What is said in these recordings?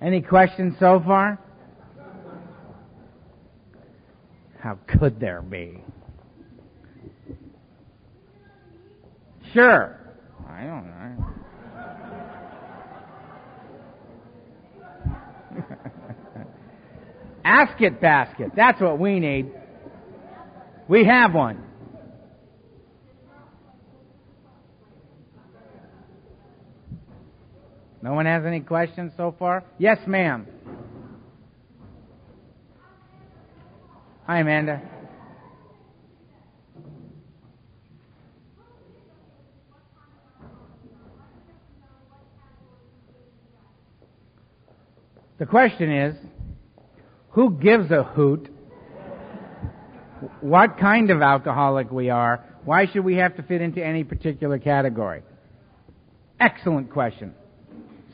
Any questions so far? How could there be? Sure. I don't know. Ask It basket. That's what we need. We have one. No one has any questions so far? Yes, ma'am. Hi, Amanda. The question is, who gives a hoot what kind of alcoholic we are? Why should we have to fit into any particular category? Excellent question.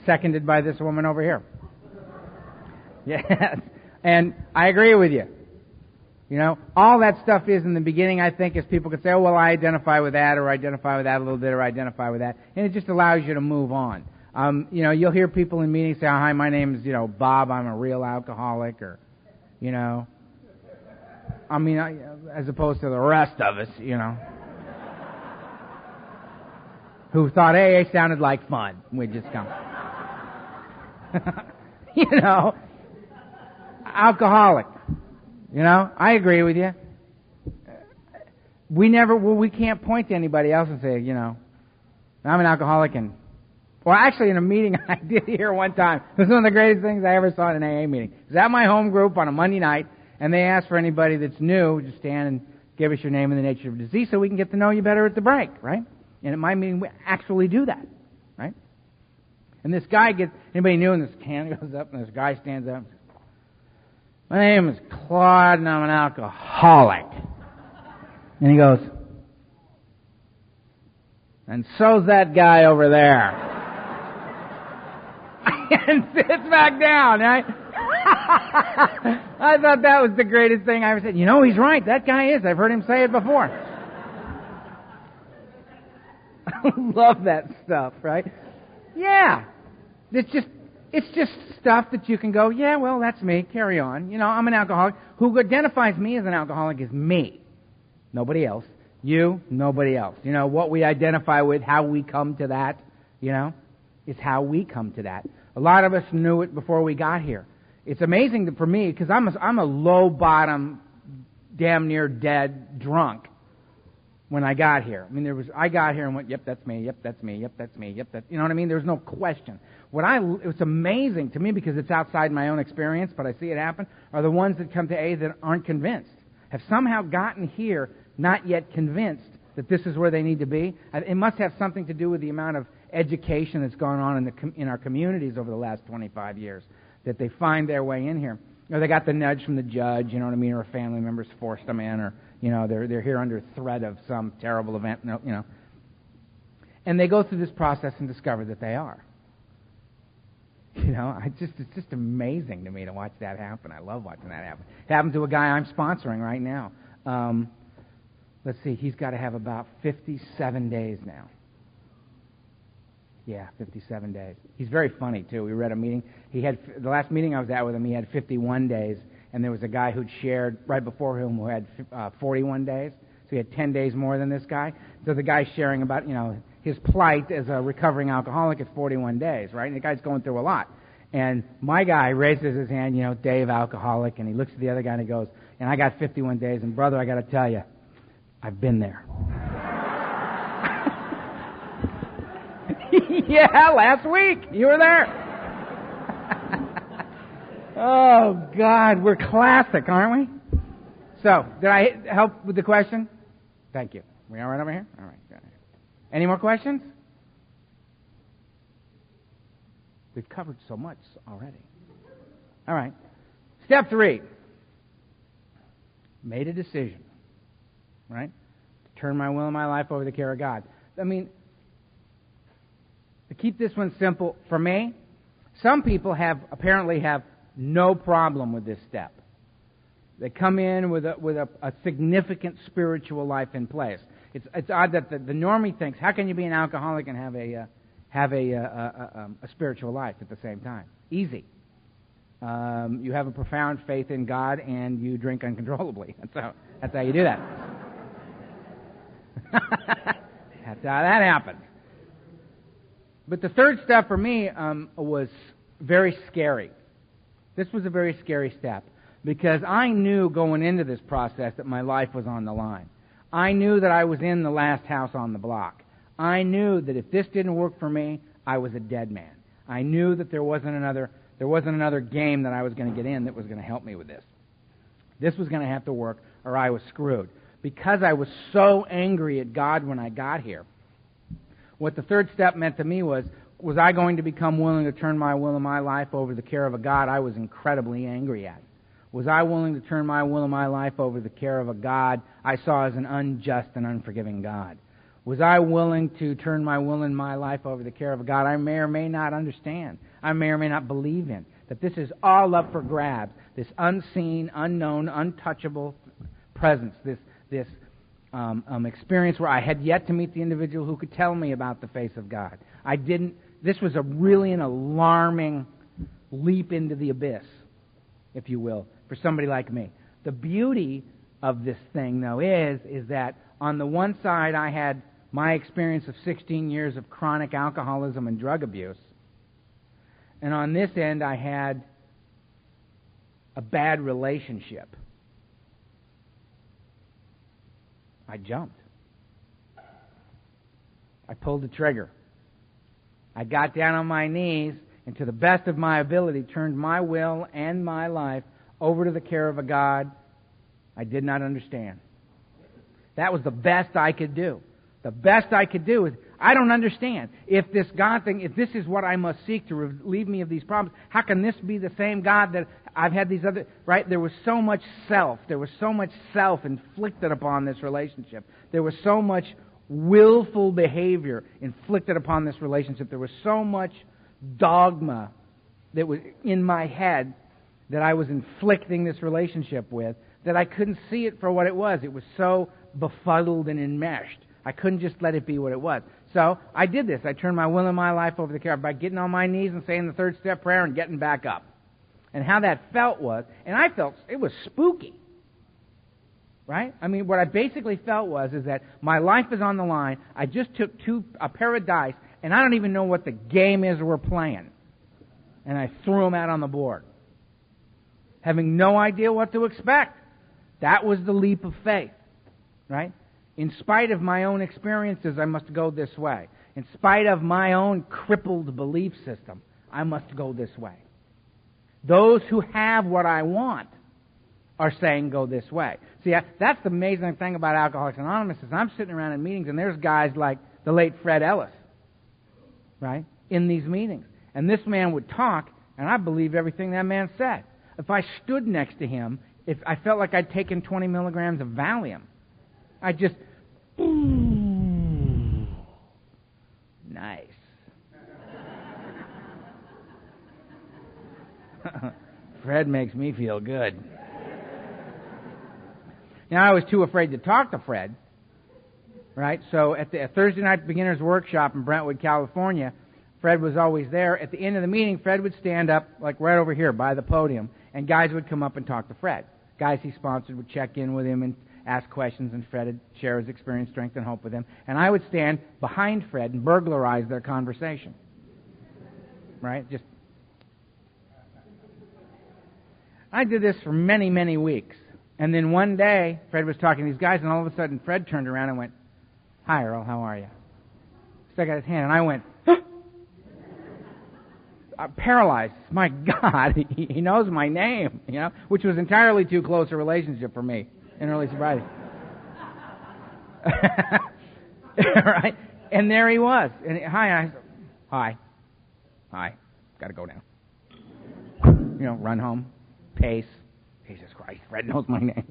Seconded by this woman over here. Yes. And I agree with you. You know, all that stuff is in the beginning, I think, is people can say, oh, well, I identify with that, or identify with that a little bit, or identify with that. And it just allows you to move on. You know, you'll hear people in meetings say, oh, hi, my name's, Bob, I'm a real alcoholic, or, I mean, as opposed to the rest of us, who thought AA sounded like fun. We'd just come. Alcoholic. I agree with you. We can't point to anybody else and say, I'm an alcoholic. Well, actually, in a meeting I did here one time, it was one of the greatest things I ever saw in an AA meeting. It was at my home group on a Monday night, and they asked for anybody that's new, just stand and give us your name and the nature of the disease so we can get to know you better at the break, right? And at my meeting, we actually do that, right? And this guy anybody new, and this hand goes up, and this guy stands up. My name is Claude, and I'm an alcoholic. And he goes, and so's that guy over there. And sits back down, right? I thought that was the greatest thing I ever said. He's right. That guy is. I've heard him say it before. I love that stuff, right? Yeah. It's just stuff that you can go, yeah, well, that's me. Carry on. I'm an alcoholic. Who identifies me as an alcoholic is me. Nobody else. You, nobody else. What we identify with, how we come to that, it's how we come to that. A lot of us knew it before we got here. It's amazing for me, because I'm a low bottom, damn near dead drunk when I got here. I mean, I got here and went, yep, that's me, yep, that's me, yep, that's me, yep, that's, you know what I mean? There's no question. It's amazing to me, because it's outside my own experience, but I see it happen, are the ones that come to AA that aren't convinced, have somehow gotten here not yet convinced that this is where they need to be. It must have something to do with the amount of education that's gone on in our communities over the last 25 years, that they find their way in here. Or they got the nudge from the judge, you know what I mean, or a family member's forced them in, or, they're here under threat of some terrible event, And they go through this process and discover that they are. It's just amazing to me to watch that happen. I love watching that happen. It happened to a guy I'm sponsoring right now. Let's see, he's got to have about 57 days now. Yeah, 57 days. He's very funny, too. We were at a meeting. The last meeting I was at with him, he had 51 days, and there was a guy who'd shared right before him who had 41 days. So he had 10 days more than this guy. So the guy's sharing about, his plight as a recovering alcoholic at 41 days, right? And the guy's going through a lot. And my guy raises his hand, Dave, alcoholic, and he looks at the other guy and he goes, and I got 51 days, and brother, I got to tell you, I've been there. Yeah, last week. You were there. Oh, God, we're classic, aren't we? So, did I help with the question? Thank you. We all right over here? All right. Good. Any more questions? We've covered so much already. All right. Step 3. Made a decision. Right? To turn my will and my life over to the care of God. I mean, to keep this one simple, for me, some people apparently have no problem with this step. They come in with a significant spiritual life in place. It's odd that the normie thinks, how can you be an alcoholic and have a spiritual life at the same time? Easy. you have a profound faith in God, and you drink uncontrollably. That's how you do that. That's how that happens. But the third step for me was very scary. This was a very scary step because I knew going into this process that my life was on the line. I knew that I was in the last house on the block. I knew that if this didn't work for me, I was a dead man. I knew that there wasn't another game that I was going to get in that was going to help me with this. This was going to have to work or I was screwed. Because I was so angry at God when I got here, what the third step meant to me was I going to become willing to turn my will and my life over to the care of a God I was incredibly angry at? Was I willing to turn my will and my life over to the care of a God I saw as an unjust and unforgiving God? Was I willing to turn my will and my life over to the care of a God I may or may not understand, I may or may not believe in, that this is all up for grabs, this unseen, unknown, untouchable presence, this experience where I had yet to meet the individual who could tell me about the face of God. This was really an alarming leap into the abyss, if you will, for somebody like me. The beauty of this thing, though, is that on the one side I had my experience of 16 years of chronic alcoholism and drug abuse, and on this end I had a bad relationship. I jumped. I pulled the trigger. I got down on my knees and to the best of my ability turned my will and my life over to the care of a God I did not understand. That was the best I could do. The best I could do is, I don't understand. If this God thing, if this is what I must seek to relieve me of these problems, how can this be the same God that I've had these other, right? There was so much self inflicted upon this relationship. There was so much willful behavior inflicted upon this relationship. There was so much dogma that was in my head that I was inflicting this relationship with that I couldn't see it for what it was. It was so befuddled and enmeshed. I couldn't just let it be what it was. So I did this. I turned my will and my life over to the care by getting on my knees and saying the third step prayer and getting back up. And how that felt was, and I felt it was spooky. Right? I mean, what I basically felt is that my life is on the line. I just took a pair of dice, and I don't even know what the game is we're playing. And I threw them out on the board, having no idea what to expect. That was the leap of faith. Right? In spite of my own experiences, I must go this way. In spite of my own crippled belief system, I must go this way. Those who have what I want are saying go this way. See, that's the amazing thing about Alcoholics Anonymous is I'm sitting around in meetings and there's guys like the late Fred Ellis, right, in these meetings. And this man would talk, and I believe everything that man said. If I stood next to him, if I felt like I'd taken 20 milligrams of Valium, I just, nice. Fred makes me feel good. Now, I was too afraid to talk to Fred, right? So at the Thursday night beginner's workshop in Brentwood, California, Fred was always there. At the end of the meeting, Fred would stand up, like right over here by the podium, and guys would come up and talk to Fred. Guys he sponsored would check in with him and ask questions, and Fred would share his experience, strength, and hope with them. And I would stand behind Fred and burglarize their conversation. Right? I did this for many, many weeks. And then one day, Fred was talking to these guys, and all of a sudden, Fred turned around and went, "Hi, Earl, how are you?" Stuck out his hand, and I went, "Huh!" Paralyzed. My God, he knows my name, which was entirely too close a relationship for me in early sobriety. Right? And there he was. And hi, got to go now. Run home, pace. Jesus Christ, Fred knows my name.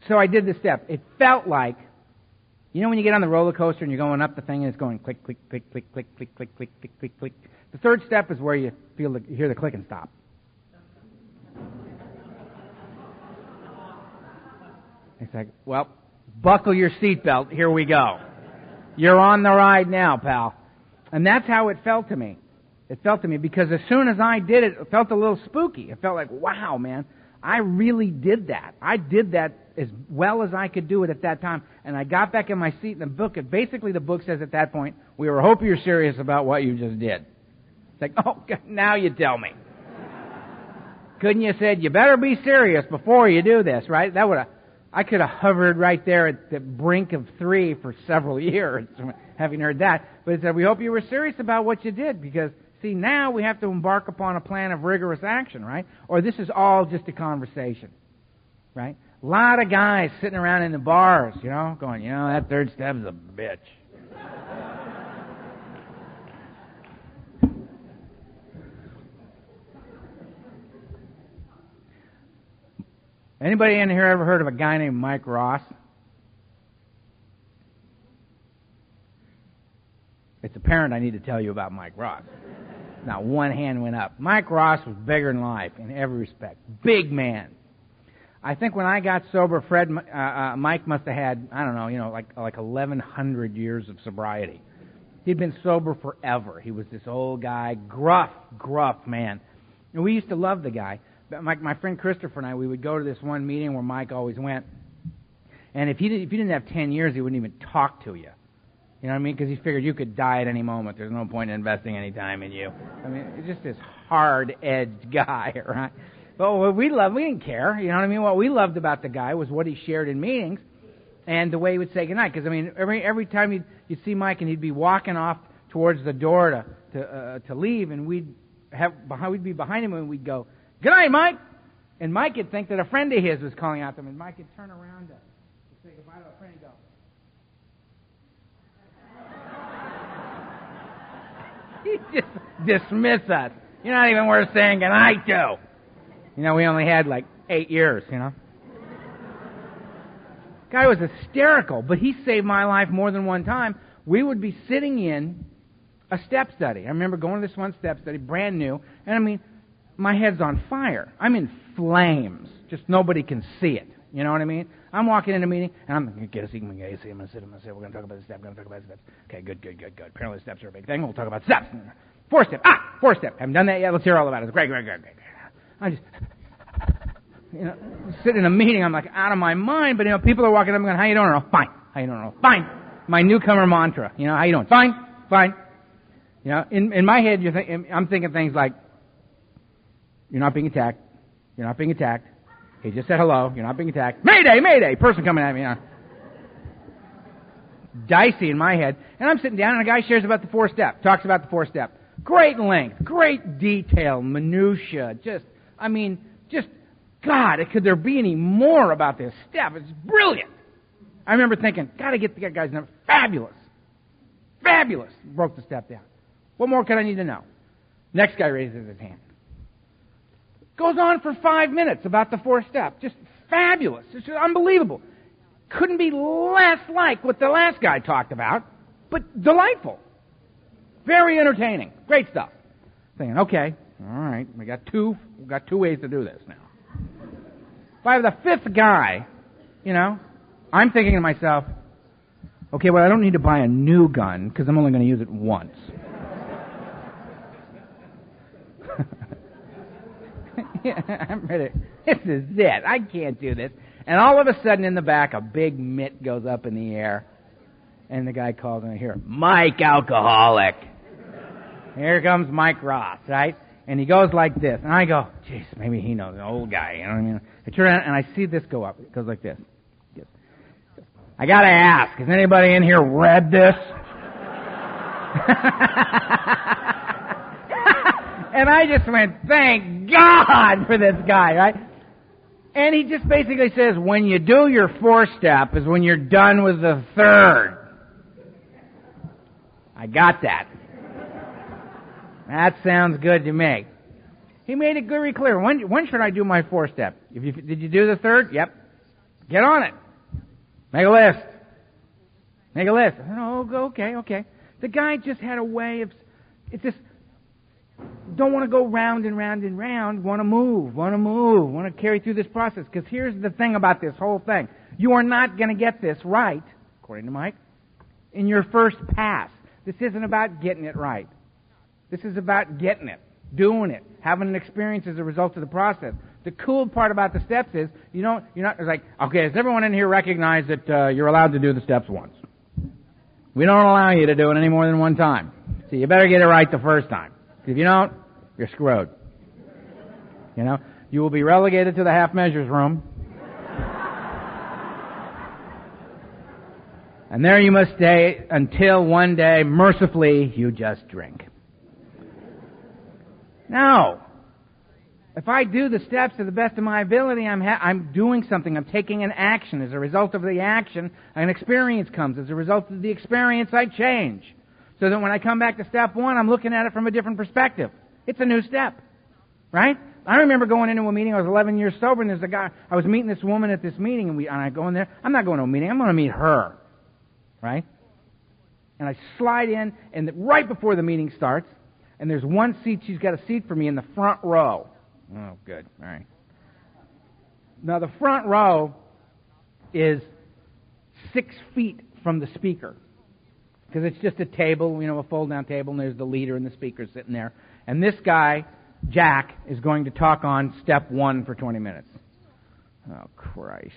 So I did this step. It felt like, when you get on the roller coaster and you're going up the thing and it's going click, click, click, click, click, click, click, click, click, click, click. The third step is where you hear the click and stop. It's like, well, buckle your seatbelt. Here we go. You're on the ride now, pal. And that's how it felt to me. It felt to me because as soon as I did it, it felt a little spooky. It felt like, wow, man, I really did that. I did that as well as I could do it at that time. And I got back in my seat in the book. And basically the book says at that point, we were hoping you're serious about what you just did. It's like, oh, God, now you tell me. Couldn't you said, you better be serious before you do this, right? I could have hovered right there at the brink of 3 for several years, having heard that. But it said, we hope you were serious about what you did, because, see, now we have to embark upon a plan of rigorous action, right? Or this is all just a conversation, right? A lot of guys sitting around in the bars, going, that third step is a bitch. Anybody in here ever heard of a guy named Mike Ross? It's apparent I need to tell you about Mike Ross. Now, one hand went up. Mike Ross was bigger than life in every respect. Big man. I think when I got sober, Mike must have had, I don't know, like 1,100 years of sobriety. He'd been sober forever. He was this old guy, gruff man. And we used to love the guy. My friend Christopher and I, we would go to this one meeting where Mike always went. And if you didn't have 10 years, he wouldn't even talk to you. You know what I mean? Because he figured you could die at any moment. There's no point in investing any time in you. I mean, he's just this hard-edged guy, right? But what we didn't care. You know what I mean? What we loved about the guy was what he shared in meetings and the way he would say goodnight. Because, I mean, every time you'd see Mike and he'd be walking off towards the door to leave, and we'd be behind him and we'd go, "Good night, Mike." And Mike would think that a friend of his was calling out to him, and Mike would turn around to say goodbye to a friend and go, he'd just dismiss us. You're not even worth saying goodnight to. We only had like 8 years, Guy was hysterical, but he saved my life more than one time. We would be sitting in a step study. I remember going to this one step study, brand new, and I mean, my head's on fire. I'm in flames. Just nobody can see it. You know what I mean? I'm walking in a meeting, and I'm going to get a seat. I'm going to sit. We're going to talk about the steps. We're going to talk about the steps. Okay, good. Apparently the steps are a big thing. We'll talk about steps. 4-step. 4-step. Haven't done that yet. Let's hear all about it. Great. I just, sit in a meeting. I'm like out of my mind, but people are walking up and going, "How you doing?" Fine. How you doing? Fine. My newcomer mantra. How you doing? Fine. In my head, I'm thinking things like, "You're not being attacked. You're not being attacked. He just said hello. You're not being attacked. Mayday! Person coming at me." Dicey in my head. And I'm sitting down, and a guy shares about the 4-step. Talks about the 4-step. Great length, great detail, minutia. God, could there be any more about this step? It's brilliant. I remember thinking, got to get the guy's number. Fabulous. Broke the step down. What more could I need to know? Next guy raises his hand. Goes on for 5 minutes about the 4-step. Just fabulous. It's just unbelievable. Couldn't be less like what the last guy talked about, but delightful. Very entertaining. Great stuff. Thinking, okay, all right, we got two ways to do this now. By the 5th guy, I'm thinking to myself, okay, well, I don't need to buy a new gun because I'm only going to use it once. I'm ready. This is it. I can't do this. And all of a sudden in the back, a big mitt goes up in the air. And the guy calls and I hear, "Mike Alcoholic." Here comes Mike Ross, right? And he goes like this. And I go, "Jeez, maybe he knows, an old guy." You know what I mean? I turn around and I see this go up. It goes like this. "I got to ask, has anybody in here read this?" And I just went, thank God for this guy, right? And he just basically says, when you do your 4-step is when you're done with the 3rd. I got that. That sounds good to me. He made it very clear. When should I do my 4-step? Did you do the 3rd? Yep. Get on it. Make a list. I said, "Oh, okay. The guy just had a way of, it's just, don't want to go round and round and round, want to move, want to carry through this process. Because here's the thing about this whole thing. You are not going to get this right, according to Mike, in your first pass. This isn't about getting it right. This is about getting it, doing it, having an experience as a result of the process. The cool part about the steps is you're not it's like, okay, does everyone in here recognize that you're allowed to do the steps once? We don't allow you to do it any more than one time. So you better get it right the first time. If you don't, you're screwed. You will be relegated to the half measures room. And there you must stay until one day, mercifully, you just drink. No. If I do the steps to the best of my ability, I'm doing something. I'm taking an action. As a result of the action, an experience comes. As a result of the experience, I change. So that when I come back to step one, I'm looking at it from a different perspective. It's a new step. Right? I remember going into a meeting. I was 11 years sober, and there's a guy. I was meeting this woman at this meeting, and I go in there. I'm not going to a meeting. I'm going to meet her. Right? And I slide in, and right before the meeting starts, and there's one seat. She's got a seat for me in the front row. Oh, good. All right. Now, the front row is 6 feet from the speaker. Because it's just a table, a fold-down table, and there's the leader and the speaker sitting there. And this guy, Jack, is going to talk on step 1 for 20 minutes. Oh, Christ.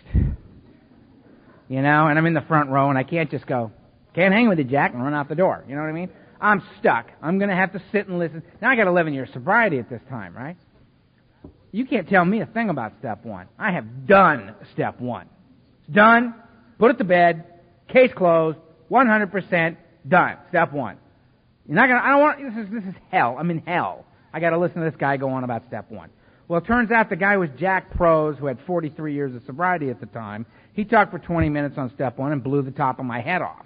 And I'm in the front row, and I can't just go, can't hang with you, Jack, and run out the door. You know what I mean? I'm stuck. I'm going to have to sit and listen. Now, I got 11 years sobriety at this time, right? You can't tell me a thing about step 1. I have done step 1. It's done. Put it to bed. Case closed. 100% done. Step 1. You're not gonna. I don't want. This is hell. I'm in hell. I got to listen to this guy go on about step 1. Well, it turns out the guy was Jack Prose, who had 43 years of sobriety at the time. He talked for 20 minutes on step 1 and blew the top of my head off.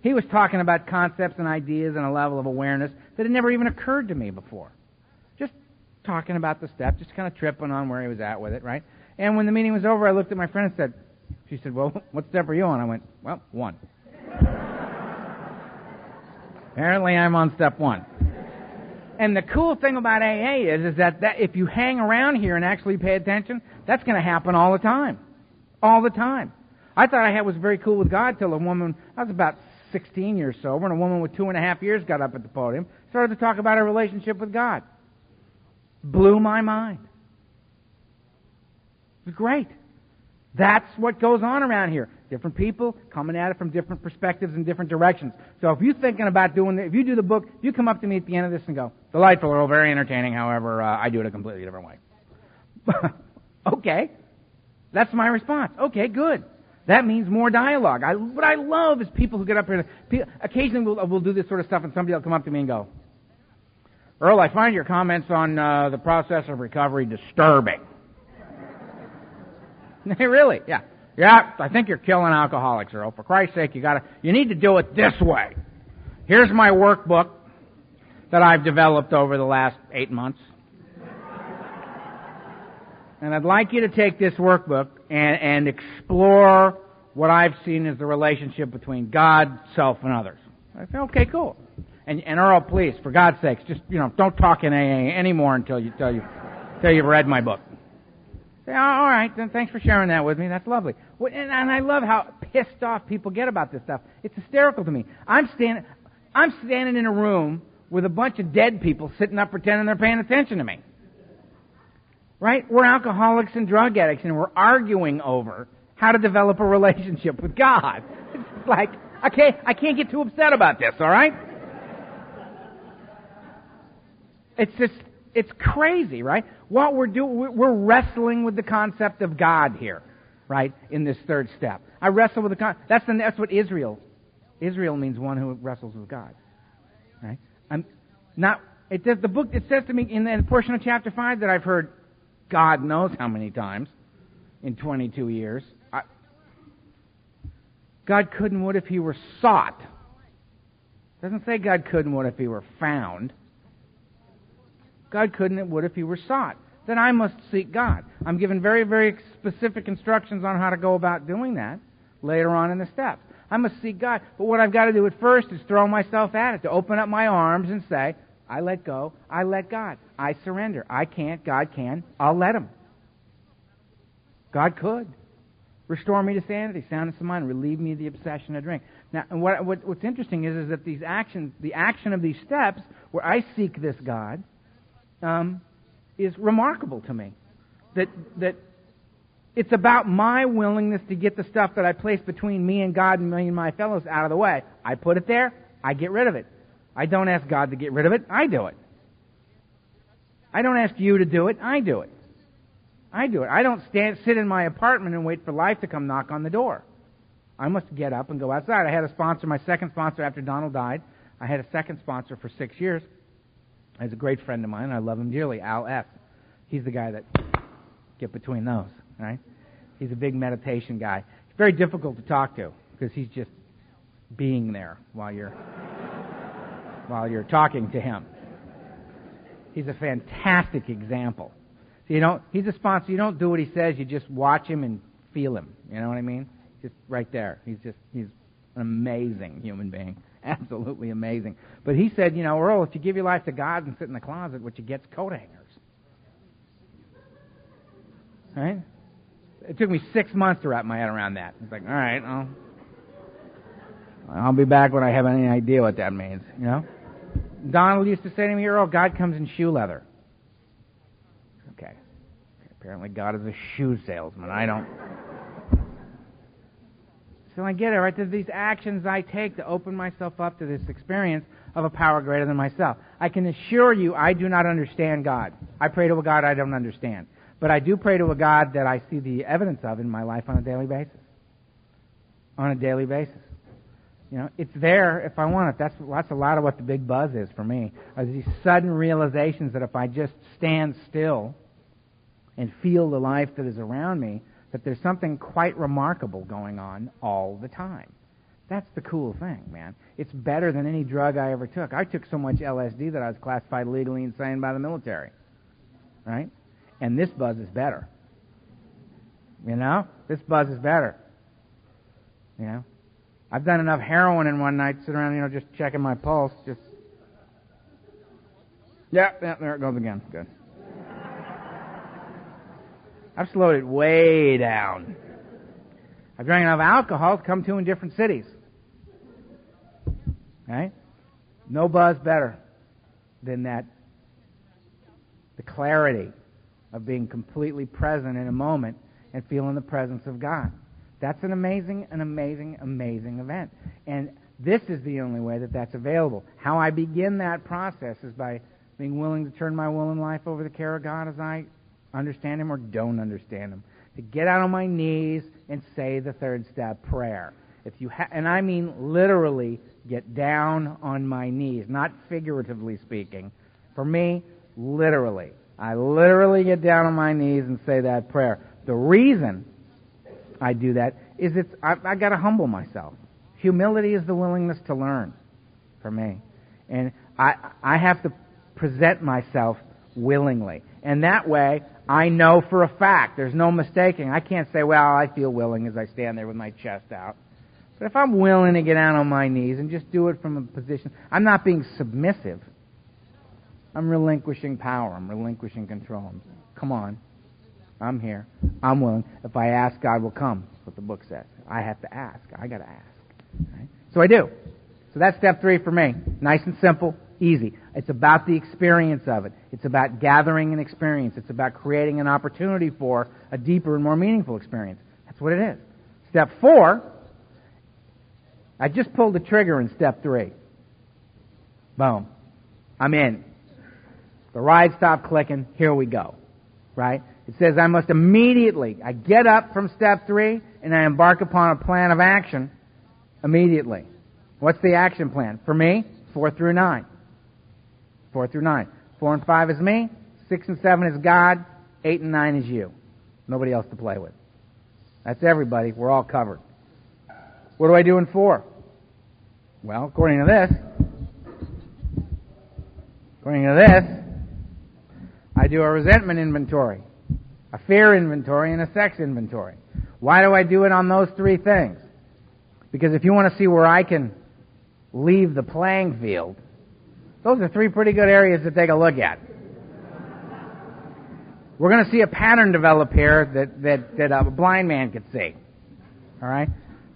He was talking about concepts and ideas and a level of awareness that had never even occurred to me before. Just talking about the steps, just kind of tripping on where he was at with it, right? And when the meeting was over, I looked at my friend and she said, well, what step are you on? I went, well, 1. Apparently I'm on step 1. And the cool thing about AA is that if you hang around here and actually pay attention, that's going to happen all the time. All the time. I thought I was very cool with God till a woman, I was about 16 years sober, and a woman with 2.5 years got up at the podium, started to talk about her relationship with God. Blew my mind. It was great. That's what goes on around here. Different people coming at it from different perspectives and different directions. So if you're thinking about if you do the book, you come up to me at the end of this and go, delightful, Earl, very entertaining, however, I do it a completely different way. Okay. That's my response. Okay, good. That means more dialogue. What I love is people who get up here. Occasionally we'll do this sort of stuff and somebody will come up to me and go, Earl, I find your comments on the process of recovery disturbing. Really? Yeah. Yeah, I think you're killing alcoholics, Earl. For Christ's sake, you need to do it this way. Here's my workbook that I've developed over the last 8 months. And I'd like you to take this workbook and explore what I've seen as the relationship between God, self, and others. I say, okay, cool. And Earl, please, for God's sakes, just, don't talk in AA anymore until you've read my book. Say, all right, then thanks for sharing that with me. That's lovely. And I love how pissed off people get about this stuff. It's hysterical to me. I'm standing in a room with a bunch of dead people sitting up pretending they're paying attention to me. Right? We're alcoholics and drug addicts, and we're arguing over how to develop a relationship with God. It's like, okay, I can't get too upset about this, all right? It's crazy, right? What we're doing, we're wrestling with the concept of God here, right? In this third step, I wrestle with the that's what Israel means, one who wrestles with God, right? The book. It says to me in the portion of chapter 5 that I've heard God knows how many times in 22 years. God could and would if he were sought. It doesn't say God could and would if he were found. God could and would if he were sought. Then I must seek God. I'm given very, very specific instructions on how to go about doing that later on in the steps. I must seek God. But what I've got to do at first is throw myself at it, to open up my arms and say, I let go, I let God, I surrender. I can't, God can, I'll let him. God could. Restore me to sanity, soundness of mind, relieve me of the obsession of drink. Now, and what's interesting is that the action of these steps, where I seek this God, is remarkable to me. That it's about my willingness to get the stuff that I place between me and God and me and my fellows out of the way. I put it there, I get rid of it. I don't ask God to get rid of it, I do it. I don't ask you to do it, I do it. I do it. I don't sit in my apartment and wait for life to come knock on the door. I must get up and go outside. I had a sponsor, my second sponsor after Donald died. I had a second sponsor for 6 years. He's a great friend of mine. I love him dearly, Al F. He's the guy that get between those, right? He's a big meditation guy. It's very difficult to talk to because he's just being there while you're talking to him. He's a fantastic example. So he's a sponsor. You don't do what he says. You just watch him and feel him. You know what I mean? Just right there. He's an amazing human being. Absolutely amazing. But he said, Earl, if you give your life to God and sit in the closet, what you get's coat hangers. Right? It took me 6 months to wrap my head around that. It's like, all right, I'll be back when I have any idea what that means, Donald used to say to me, Earl, God comes in shoe leather. Okay. Apparently God is a shoe salesman. I don't. So I get it, right? There's these actions I take to open myself up to this experience of a power greater than myself. I can assure you I do not understand God. I pray to a God I don't understand. But I do pray to a God that I see the evidence of in my life on a daily basis. On a daily basis. It's there if I want it. That's a lot of what the big buzz is for me. Are these sudden realizations that if I just stand still and feel the life that is around me, that there's something quite remarkable going on all the time. That's the cool thing, man. It's better than any drug I ever took. I took so much LSD that I was classified legally insane by the military. Right? And this buzz is better. This buzz is better. I've done enough heroin in one night to sit around, just checking my pulse. Yeah, there it goes again. Good. I've slowed it way down. I've drank enough alcohol to come to in different cities. Right? No buzz better than that. The clarity of being completely present in a moment and feeling the presence of God. That's an amazing event. And this is the only way that that's available. How I begin that process is by being willing to turn my will and life over to the care of God as I understand Him or don't understand Him. To get out on my knees and say the third step, prayer. And I mean literally get down on my knees, not figuratively speaking. For me, literally. I literally get down on my knees and say that prayer. The reason I do that is I got to humble myself. Humility is the willingness to learn for me. And I have to present myself willingly. And that way, I know for a fact, there's no mistaking. I can't say, well, I feel willing as I stand there with my chest out. But if I'm willing to get down on my knees and just do it from a position, I'm not being submissive. I'm relinquishing power. I'm relinquishing control. Come on. I'm here. I'm willing. If I ask, God will come. That's what the book says. I have to ask. I got to ask. Right? So I do. So that's step 3 for me. Nice and simple, easy. It's about the experience of it. It's about gathering an experience. It's about creating an opportunity for a deeper and more meaningful experience. That's what it is. Step 4, I just pulled the trigger in step 3. Boom. I'm in. The ride stopped clicking. Here we go. Right? It says I must immediately, I get up from step 3 and I embark upon a plan of action immediately. What's the action plan? For me, 4 through 9. 4 through 9. 4 and 5 is me. 6 and 7 is God. 8 and 9 is you. Nobody else to play with. That's everybody. We're all covered. What do I do in 4? Well, according to this, I do a resentment inventory, a fear inventory, and a sex inventory. Why do I do it on those 3 things? Because if you want to see where I can leave the playing field, those are 3 pretty good areas to take a look at. We're going to see a pattern develop here that a blind man could see. All right?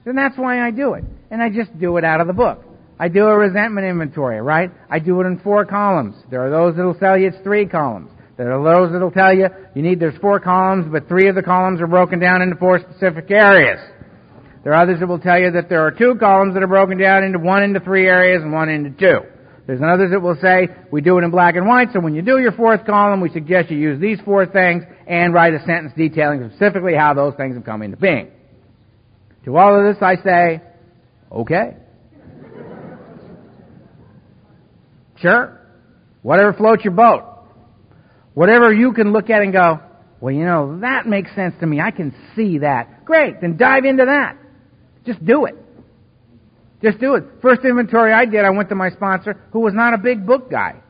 then that's why I do it. And I just do it out of the book. I do a resentment inventory, right? I do it in 4 columns. There are those that'll tell you it's 3 columns. There are those that'll tell you there's 4 columns, but 3 of the columns are broken down into 4 specific areas. There are others that will tell you that there are 2 columns that are broken down into 1 into 3 areas and 1 into 2. There's others that will say, we do it in black and white, so when you do your 4th column, we suggest you use these 4 things and write a sentence detailing specifically how those things have come into being. To all of this I say, okay. Sure. Whatever floats your boat. Whatever you can look at and go, well, that makes sense to me. I can see that. Great. Then dive into that. Just do it. Just do it. First inventory I did, I went to my sponsor, who was not a big book guy.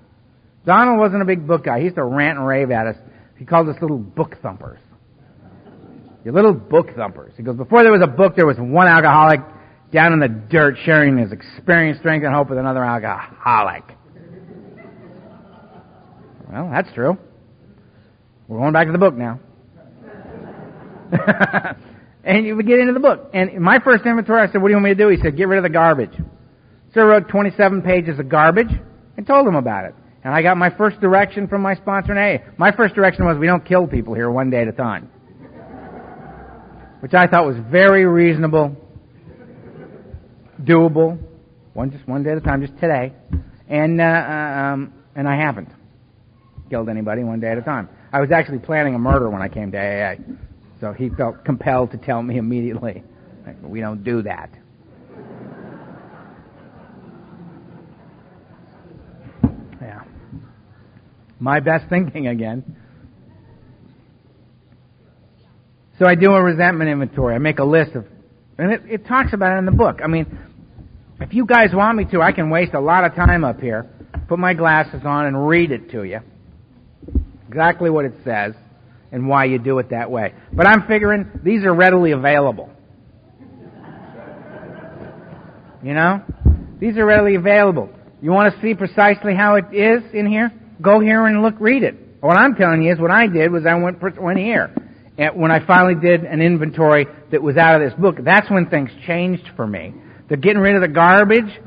Donald wasn't a big book guy. He used to rant and rave at us. He called us little book thumpers. You little book thumpers. He goes, before there was a book, there was one alcoholic down in the dirt sharing his experience, strength, and hope with another alcoholic. Well, that's true. We're going back to the book now. And you would get into the book. And in my first inventory, I said, what do you want me to do? He said, get rid of the garbage. So I wrote 27 pages of garbage and told him about it. And I got my first direction from my sponsor in AA. My first direction was, we don't kill people here one day at a time. Which I thought was very reasonable, doable, just one day at a time, just today. And I haven't killed anybody one day at a time. I was actually planning a murder when I came to AA. So he felt compelled to tell me immediately, we don't do that. Yeah. My best thinking again. So I do a resentment inventory. I make a list of, and it talks about it in the book. I mean, if you guys want me to, I can waste a lot of time up here, put my glasses on and read it to you. Exactly what it says and why you do it that way. But I'm figuring these are readily available. These are readily available. You want to see precisely how it is in here? Go here and read it. What I'm telling you is what I did was I went here. And when I finally did an inventory that was out of this book, that's when things changed for me. The getting rid of the garbage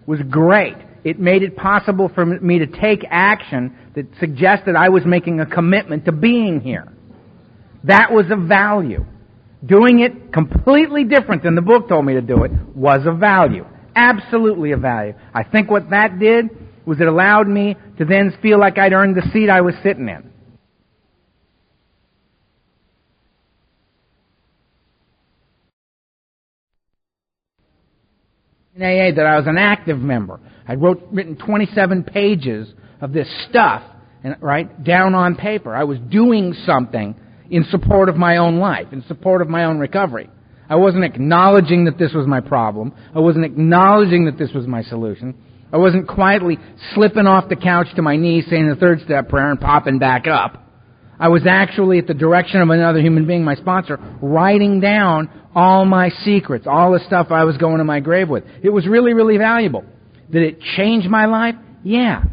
was great. It made it possible for me to take action that suggested I was making a commitment to being here. That was of value. Doing it completely different than the book told me to do it was of value. Absolutely of value. I think what that did was it allowed me to then feel like I'd earned the seat I was sitting in. In AA, that I was an active member. I'd written 27 pages of this stuff, down on paper. I was doing something in support of my own life, in support of my own recovery. I wasn't acknowledging that this was my problem. I wasn't acknowledging that this was my solution. I wasn't quietly slipping off the couch to my knees, saying the 3rd step prayer and popping back up. I was actually, at the direction of another human being, my sponsor, writing down all my secrets, all the stuff I was going to my grave with. It was really, really valuable. Did it change my life? Yeah.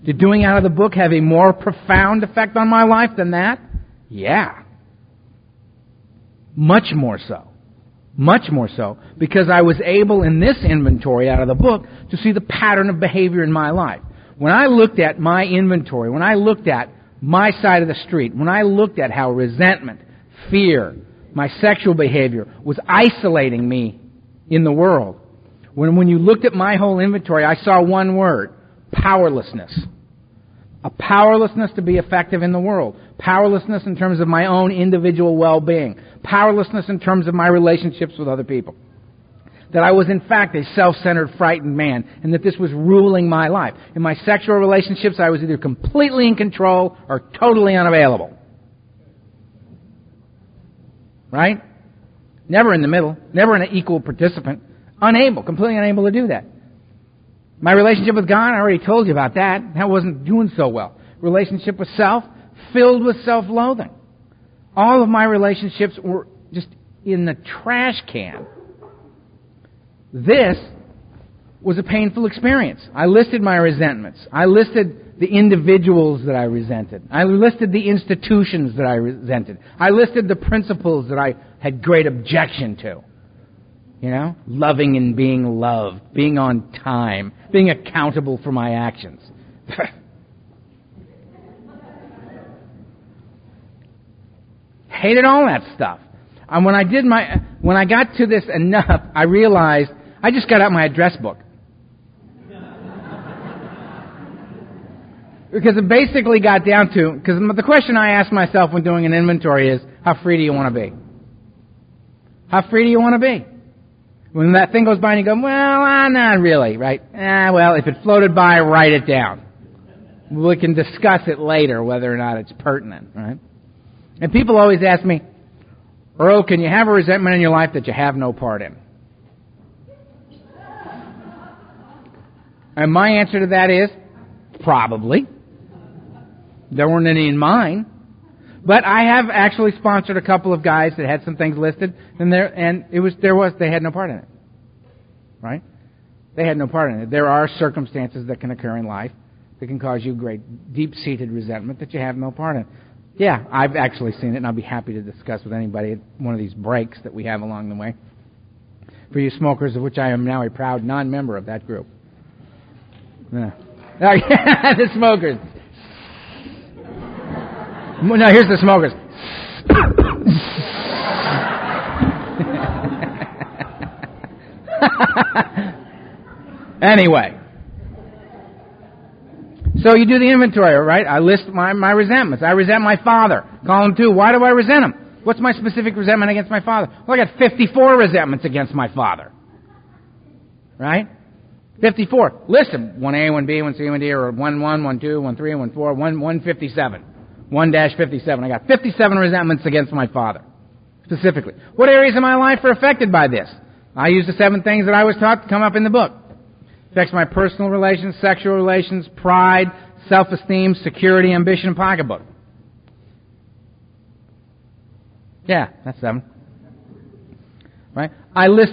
Did doing out of the book have a more profound effect on my life than that? Yeah. Much more so. Much more so. Because I was able, in this inventory out of the book, to see the pattern of behavior in my life. When I looked at my inventory, when I looked at my side of the street, when I looked at how resentment, fear, my sexual behavior was isolating me in the world, when you looked at my whole inventory, I saw one word: powerlessness. A powerlessness to be effective in the world. Powerlessness in terms of my own individual well-being. Powerlessness in terms of my relationships with other people. That I was in fact a self-centered, frightened man, and that this was ruling my life. In my sexual relationships, I was either completely in control or totally unavailable. Right? Never in the middle. Never an equal participant. Completely unable to do that. My relationship with God, I already told you about that. That wasn't doing so well. Relationship with self, filled with self-loathing. All of my relationships were just in the trash can. This was a painful experience. I listed my resentments. I listed the individuals that I resented. I listed the institutions that I resented. I listed the principles that I had great objection to. You know? Loving and being loved. Being on time. Being accountable for my actions. Hated all that stuff. And when I got to this enough, I realized I just got out my address book. Because it basically got down to, because the question I ask myself when doing an inventory is, how free do you want to be? How free do you want to be? When that thing goes by and you go, well, not really, right? Well, if it floated by, write it down. We can discuss it later, whether or not it's pertinent, right? And people always ask me, Earl, can you have a resentment in your life that you have no part in? And my answer to that is, probably. There weren't any in mine. But I have actually sponsored a couple of guys that had some things listed, and they had no part in it. Right? They had no part in it. There are circumstances that can occur in life that can cause you great deep-seated resentment that you have no part in. Yeah, I've actually seen it, and I'll be happy to discuss with anybody at one of these breaks that we have along the way. For you smokers, of which I am now a proud non-member of that group. Yeah. Oh, yeah, the smokers. No, here's the smokers. Anyway. So you do the inventory, right? I list my resentments. I resent my father. Column 2, why do I resent him? What's my specific resentment against my father? Well, I got 54 resentments against my father. Right? 54. List them. 1A, 1B, 1C, 1D, or 1, 1, 1, 2, 1, 3, 1, 4, 1, 157. 1-57. I got 57 resentments against my father. Specifically. What areas of my life are affected by this? I use the 7 things that I was taught to come up in the book. Affects my personal relations, sexual relations, pride, self-esteem, security, ambition, and pocketbook. Yeah, that's 7. Right? I list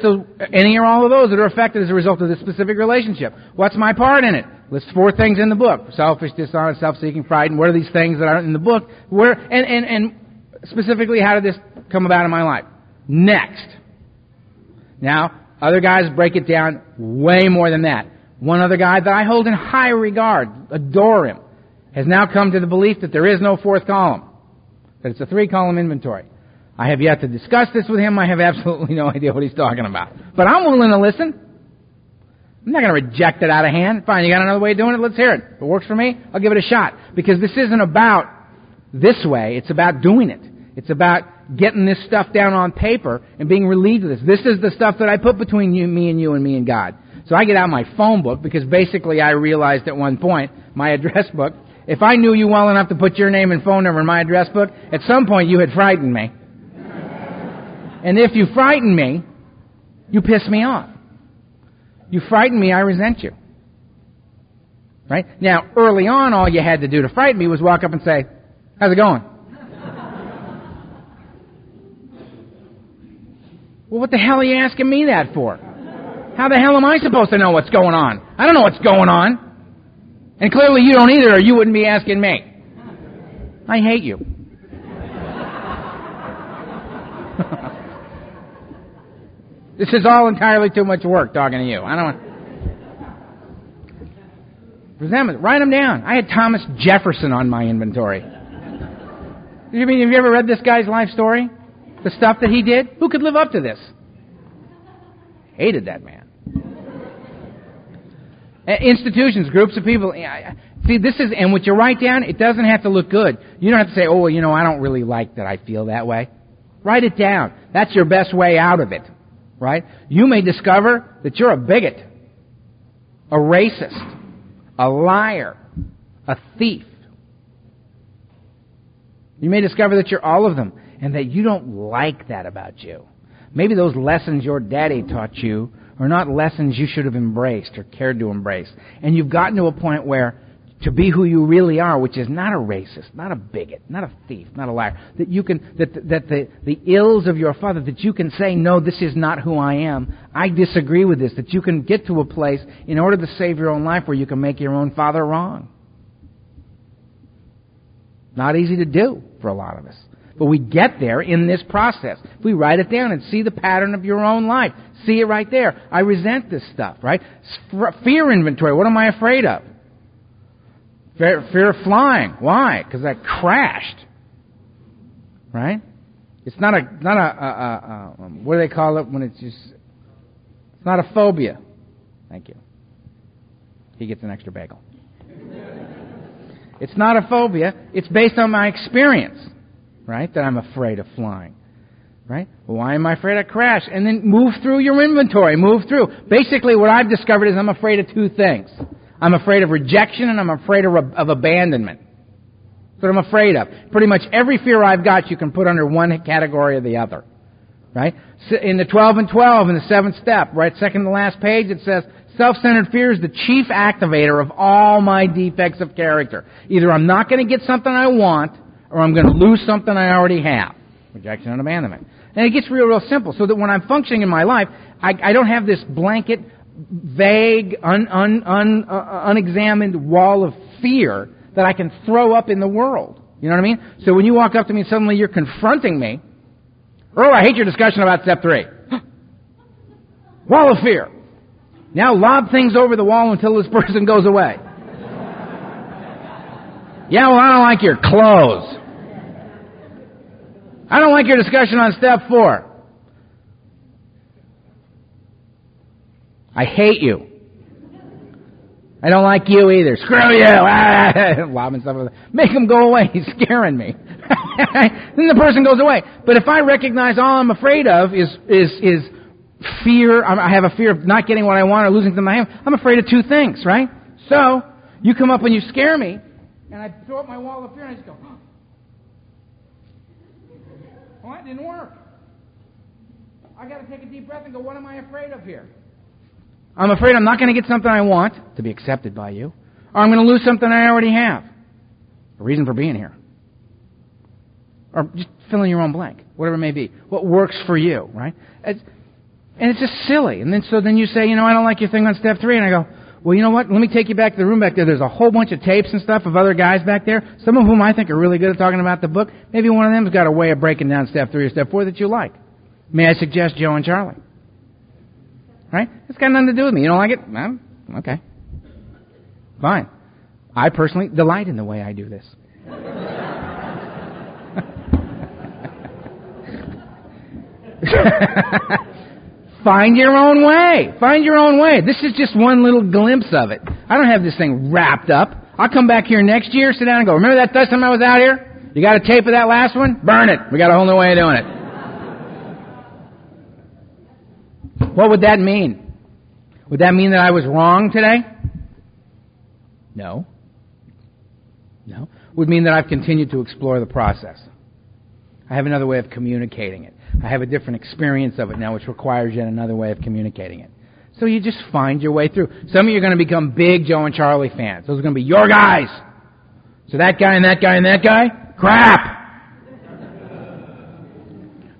any or all of those that are affected as a result of this specific relationship. What's my part in it? List 4 things in the book. Selfish, dishonest, self-seeking, pride, and what are these things that are in the book? And specifically, how did this come about in my life? Next. Now, other guys break it down way more than that. One other guy that I hold in high regard, adore him, has now come to the belief that there is no 4th column. That it's a 3-column inventory. I have yet to discuss this with him. I have absolutely no idea what he's talking about. But I'm willing to listen. I'm not going to reject it out of hand. Fine, you got another way of doing it? Let's hear it. If it works for me, I'll give it a shot. Because this isn't about this way. It's about doing it. It's about getting this stuff down on paper and being relieved of this. This is the stuff that I put between me and God. So I get out my phone book because basically I realized at one point, my address book, if I knew you well enough to put your name and phone number in my address book, at some point you had frightened me. And if you frighten me, you piss me off. You frighten me, I resent you. Right? Now, early on, all you had to do to frighten me was walk up and say, how's it going? Well, what the hell are you asking me that for? How the hell am I supposed to know what's going on? I don't know what's going on. And clearly you don't either, or you wouldn't be asking me. I hate you. This is all entirely too much work talking to you. I don't want... Resentment. Write them down. I had Thomas Jefferson on my inventory. Have you ever read this guy's life story? The stuff that he did? Who could live up to this? Hated that man. Institutions, groups of people. See, this is, and what you write down, it doesn't have to look good. You don't have to say, oh, well, I don't really like that I feel that way. Write it down. That's your best way out of it. Right? You may discover that you're a bigot, a racist, a liar, a thief. You may discover that you're all of them and that you don't like that about you. Maybe those lessons your daddy taught you are not lessons you should have embraced or cared to embrace. And you've gotten to a point where to be who you really are, which is not a racist, not a bigot, not a thief, not a liar, that you can, that the ills of your father, that you can say, no, this is not who I am. I disagree with this. That you can get to a place in order to save your own life where you can make your own father wrong. Not easy to do for a lot of us. But we get there in this process. If we write it down and see the pattern of your own life, see it right there. I resent this stuff, right? Fear inventory. What am I afraid of? Fear of flying. Why? Because I crashed. Right? It's not a what do they call it when it's just, it's not a phobia. Thank you. He gets an extra bagel. It's not a phobia. It's based on my experience, right? That I'm afraid of flying, right? Well, why am I afraid of crash? And then move through your inventory. Move through. Basically, what I've discovered is I'm afraid of two things. I'm afraid of rejection and I'm afraid of abandonment. That's what I'm afraid of. Pretty much every fear I've got you can put under one category or the other, right? In the 12 and 12, in the 7th step, right, second to last page, it says, self-centered fear is the chief activator of all my defects of character. Either I'm not going to get something I want, or I'm going to lose something I already have. Rejection and abandonment. And it gets real simple, so that when I'm functioning in my life, I don't have this blanket, vague, unexamined wall of fear that I can throw up in the world. You know what I mean? So when you walk up to me and suddenly you're confronting me, Earl, I hate your discussion about step 3. Wall of fear. Now lob things over the wall until this person goes away. Yeah, well, I don't like your clothes. I don't like your discussion on step 4. I hate you. I don't like you either. Screw you. Lobbing stuff over. Make him go away. He's scaring me. Then the person goes away. But if I recognize all I'm afraid of is fear, I have a fear of not getting what I want or losing something I have, I'm afraid of two things, right? So, you come up and you scare me, and I throw up my wall of fear and I just go, oh. Well, that didn't work. I got to take a deep breath and go, what am I afraid of here? I'm afraid I'm not going to get something I want to be accepted by you, or I'm going to lose something I already have. A reason for being here. Or just fill in your own blank, whatever it may be. What works for you, right? And it's just silly. And then you say, I don't like your thing on step 3. And I go, well, you know what? Let me take you back to the room back there. There's a whole bunch of tapes and stuff of other guys back there, some of whom I think are really good at talking about the book. Maybe one of them's got a way of breaking down step 3 or step 4 that you like. May I suggest Joe and Charlie? Right? It's got nothing to do with me. You don't like it? Well, okay. Fine. I personally delight in the way I do this. Find your own way. Find your own way. This is just one little glimpse of it. I don't have this thing wrapped up. I'll come back here next year, sit down and go, remember that first time I was out here? You got a tape of that last one? Burn it. We got a whole new way of doing it. What would that mean? Would that mean that I was wrong today? No. No. It would mean that I've continued to explore the process. I have another way of communicating it. I have a different experience of it now, which requires yet another way of communicating it. So you just find your way through. Some of you are going to become big Joe and Charlie fans. Those are going to be your guys. So that guy and that guy and that guy? Crap!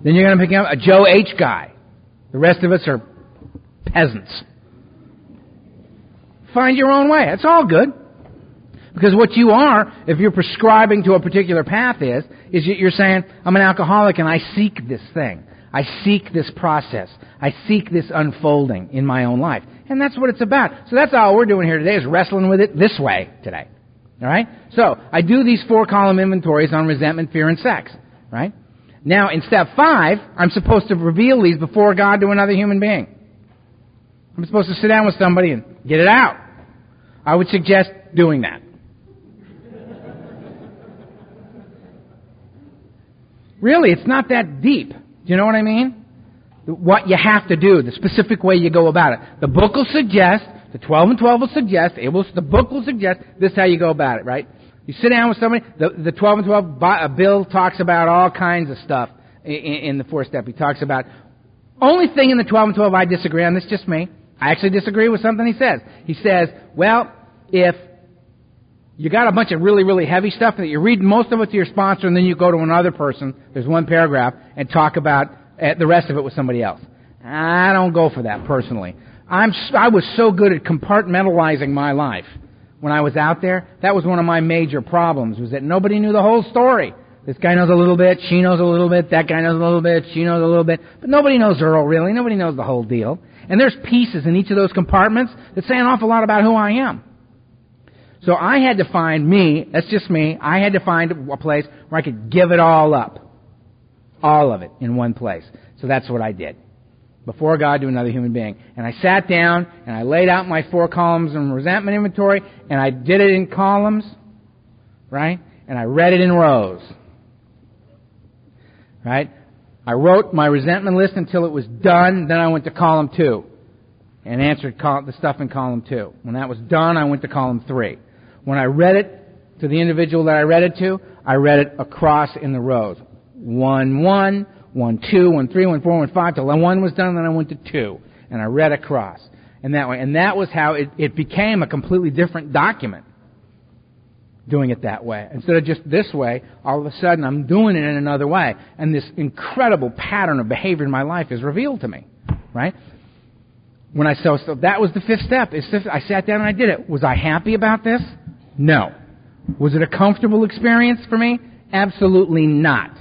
Then you're going to become a Joe H guy. The rest of us are peasants. Find your own way. It's all good. Because what you are, if you're prescribing to a particular path is you're saying, I'm an alcoholic and I seek this thing. I seek this process. I seek this unfolding in my own life. And that's what it's about. So that's all we're doing here today is wrestling with it this way today. All right? So I do these 4-column inventories on resentment, fear, and sex. Right? Now, in step 5, I'm supposed to reveal these before God to another human being. I'm supposed to sit down with somebody and get it out. I would suggest doing that. Really, it's not that deep. Do you know what I mean? What you have to do, the specific way you go about it. The book will suggest, the 12 and 12 will suggest, the book will suggest, this is how you go about it, right? You sit down with somebody, the 12 and 12, Bill talks about all kinds of stuff in the 4th step. He talks about, only thing in the 12 and 12 I disagree on, this is just me. I actually disagree with something he says. He says, well, if you got a bunch of really, really heavy stuff that you read most of it to your sponsor and then you go to another person, there's one paragraph, and talk about the rest of it with somebody else. I don't go for that personally. I was so good at compartmentalizing my life when I was out there. That was one of my major problems, was that nobody knew the whole story. This guy knows a little bit, she knows a little bit, that guy knows a little bit, she knows a little bit. But nobody knows Earl, really. Nobody knows the whole deal. And there's pieces in each of those compartments that say an awful lot about who I am. So I had to find me, that's just me, I had to find a place where I could give it all up. All of it in one place. So that's what I did. Before God to another human being. And I sat down and I laid out my 4 columns in resentment inventory, and I did it in columns, right? And I read it in rows. Right? I wrote my resentment list until it was done, then I went to column 2 and answered the stuff in column 2. When that was done, I went to column 3. When I read it to the individual that I read it to, I read it across in the rows. 1, 1, 1, 2, 1, 3, 1, 4, 1, 5, till 1 was done, then I went to 2. And I read across. And that way. And that was how it became a completely different document. Doing it that way. Instead of just this way, all of a sudden I'm doing it in another way. And this incredible pattern of behavior in my life is revealed to me. Right? So that was the 5th step. I sat down and I did it. Was I happy about this? No. Was it a comfortable experience for me? Absolutely not.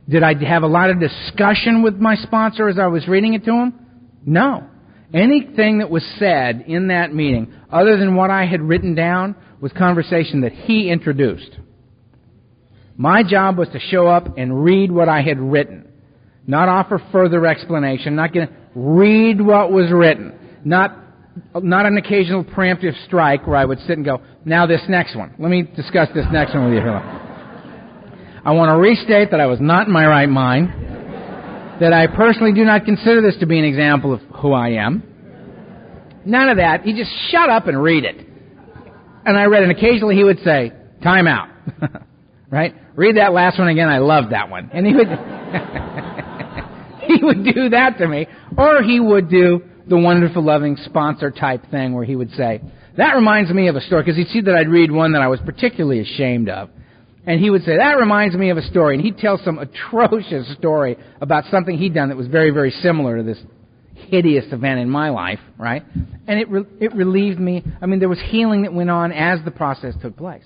Did I have a lot of discussion with my sponsor as I was reading it to him? No. Anything that was said in that meeting, other than what I had written down, was conversation that he introduced. My job was to show up and read what I had written. Not offer further explanation, read what was written. Not an occasional preemptive strike where I would sit and go, now this next one. Let me discuss this next one with you. I want to restate that I was not in my right mind, that I personally do not consider this to be an example of who I am. None of that. He just shut up and read it. And I read it, and occasionally he would say, time out. Right? Read that last one again, I love that one. And he would he would do that to me. Or he would do the wonderful, loving sponsor type thing where he would say, that reminds me of a story, because he'd see that I'd read one that I was particularly ashamed of. And he would say, that reminds me of a story. And he'd tell some atrocious story about something he'd done that was very, very similar to this hideous event in my life, right? And it relieved me. I mean, there was healing that went on as the process took place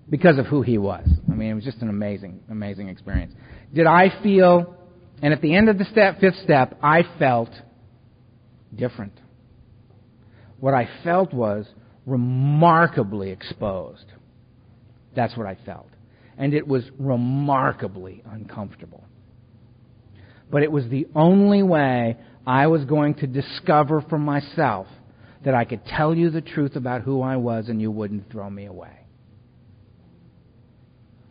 because of who he was. I mean, it was just an amazing, amazing experience. Did I feel, and at the end of the 5th step, I felt different. What I felt was remarkably exposed. That's what I felt. And it was remarkably uncomfortable. But it was the only way I was going to discover for myself that I could tell you the truth about who I was and you wouldn't throw me away.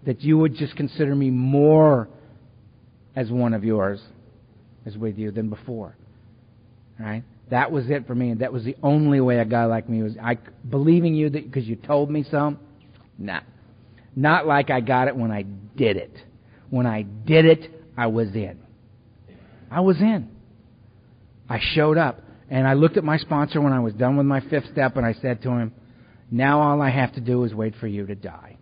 That you would just consider me more as one of yours, as with you, than before. Right? That was it for me, and that was the only way a guy like me was. Believing you that because you told me so? Nah. Not like I got it when I did it. When I did it, I was in. I was in. I showed up, and I looked at my sponsor when I was done with my 5th step, and I said to him, now all I have to do is wait for you to die.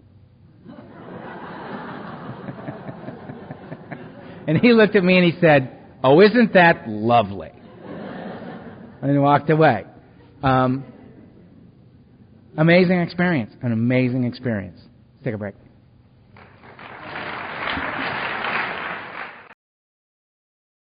And he looked at me and he said, oh, isn't that lovely? And he walked away. Amazing experience. An amazing experience. Let's take a break.